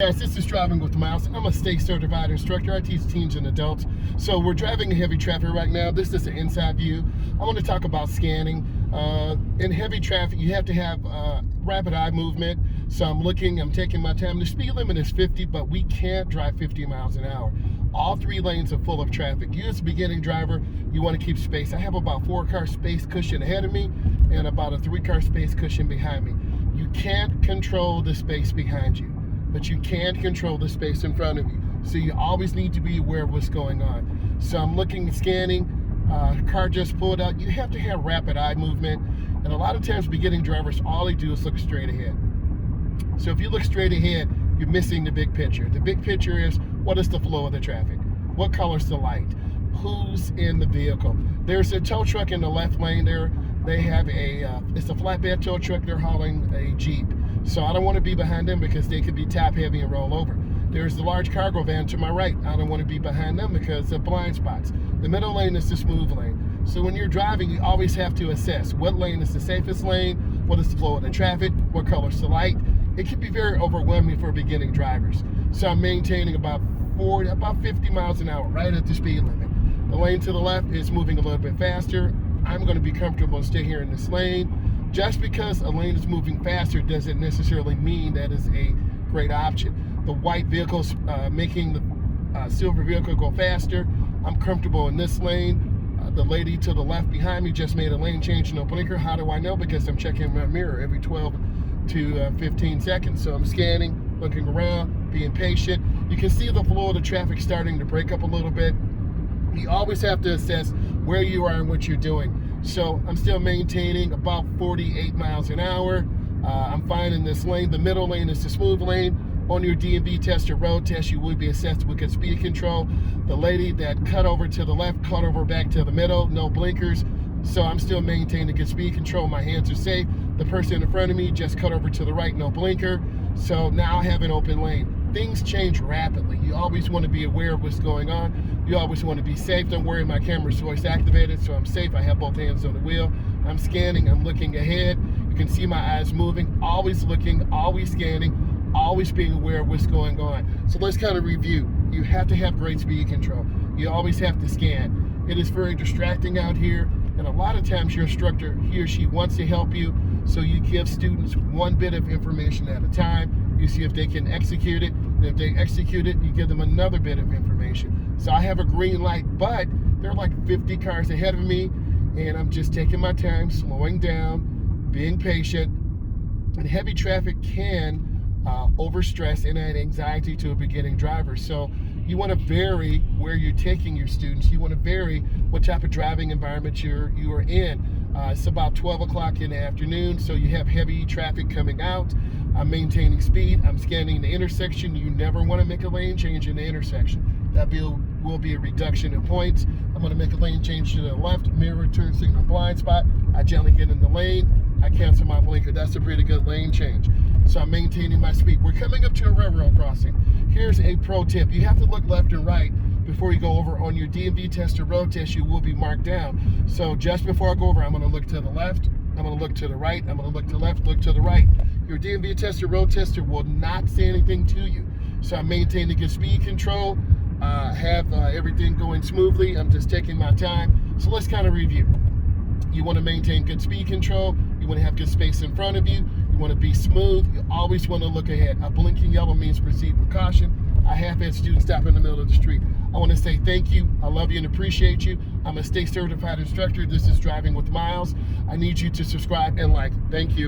Yes, this is Driving with Miles. I'm a state certified instructor. I teach teens and adults. So we're driving in heavy traffic right now. This is an inside view. I want to talk about scanning. In heavy traffic, you have to have rapid eye movement. So I'm taking my time. The speed limit is 50, but we can't drive 50 miles an hour. All three lanes are full of traffic. You as a beginning driver, you want to keep space. I have about 4-car space cushion ahead of me and about a 3-car space cushion behind me. You can't control the space behind you, but you can control the space in front of you. So you always need to be aware of what's going on. So I'm looking, scanning, car just pulled out. You have to have rapid eye movement. And a lot of times beginning drivers, all they do is look straight ahead. So if you look straight ahead, you're missing the big picture. The big picture is, what is the flow of the traffic? What color's the light? Who's in the vehicle? There's a tow truck in the left lane there. They have it's a flatbed tow truck. They're hauling a Jeep. So I don't want to be behind them because they could be top heavy and roll over. There's the large cargo van to my right. I don't want to be behind them because of blind spots. The middle lane is the smooth lane. So when you're driving, you always have to assess what lane is the safest lane, what is the flow of the traffic, what color's the light. It can be very overwhelming for beginning drivers. So I'm maintaining about 50 miles an hour, right at the speed limit. The lane to the left is moving a little bit faster. I'm going to be comfortable and stay here in this lane. Just because a lane is moving faster doesn't necessarily mean that is a great option. The white vehicle's making the silver vehicle go faster. I'm comfortable in this lane. The lady to the left behind me just made a lane change, no blinker. How do I know? Because I'm checking my mirror every 12 to 15 seconds. So I'm scanning, looking around, being patient. You can see the flow of the traffic starting to break up a little bit. You always have to assess where you are and what you're doing. So I'm still maintaining about 48 miles an hour. I'm fine in this lane. The middle lane is the smooth lane. On your DMV test or road test, you will be assessed with good speed control. The lady that cut over to the left, cut over back to the middle, no blinkers. So I'm still maintaining good speed control. My hands are safe. The person in front of me just cut over to the right, no blinker. So now I have an open lane. Things change rapidly. You always want to be aware of what's going on. You always want to be safe. Don't worry, my camera's voice activated, so I'm safe. I have both hands on the wheel. I'm scanning, I'm looking ahead. You can see my eyes moving, always looking, always scanning, always being aware of what's going on. So let's kind of review. You have to have great speed control. You always have to scan. It is very distracting out here, and a lot of times your instructor, he or she wants to help you, so you give students one bit of information at a time. You see if they can execute it, and if they execute it, you give them another bit of information. So I have a green light, but there are like 50 cars ahead of me, and I'm just taking my time, slowing down, being patient. And heavy traffic can overstress and add anxiety to a beginning driver. So you want to vary where you're taking your students. You want to vary what type of driving environment you are in. It's about 12 o'clock in the afternoon, so you have heavy traffic coming out. I'm maintaining speed. I'm scanning the intersection. You never want to make a lane change in the intersection. That will be a reduction in points. I'm going to make a lane change to the left, mirror turn signal blind spot. I gently get in the lane. I cancel my blinker. That's a pretty good lane change. So I'm maintaining my speed. We're coming up to a railroad crossing. Here's a pro tip. You have to look left and right before you go over. On your DMV test or road test, you will be marked down. So just before I go over, I'm going to look to the left. I'm going to look to the right. I'm going to look to the left, look to the right. Your DMV tester, road tester will not say anything to you. So I'm maintaining good speed control, have everything going smoothly. I'm just taking my time. So let's kind of review. You want to maintain good speed control. You want to have good space in front of you. You want to be smooth. You always want to look ahead. A blinking yellow means proceed with caution. I have had students stop in the middle of the street. I want to say thank you. I love you and appreciate you. I'm a state certified instructor. This is Driving with Miles. I need you to subscribe and like. Thank you.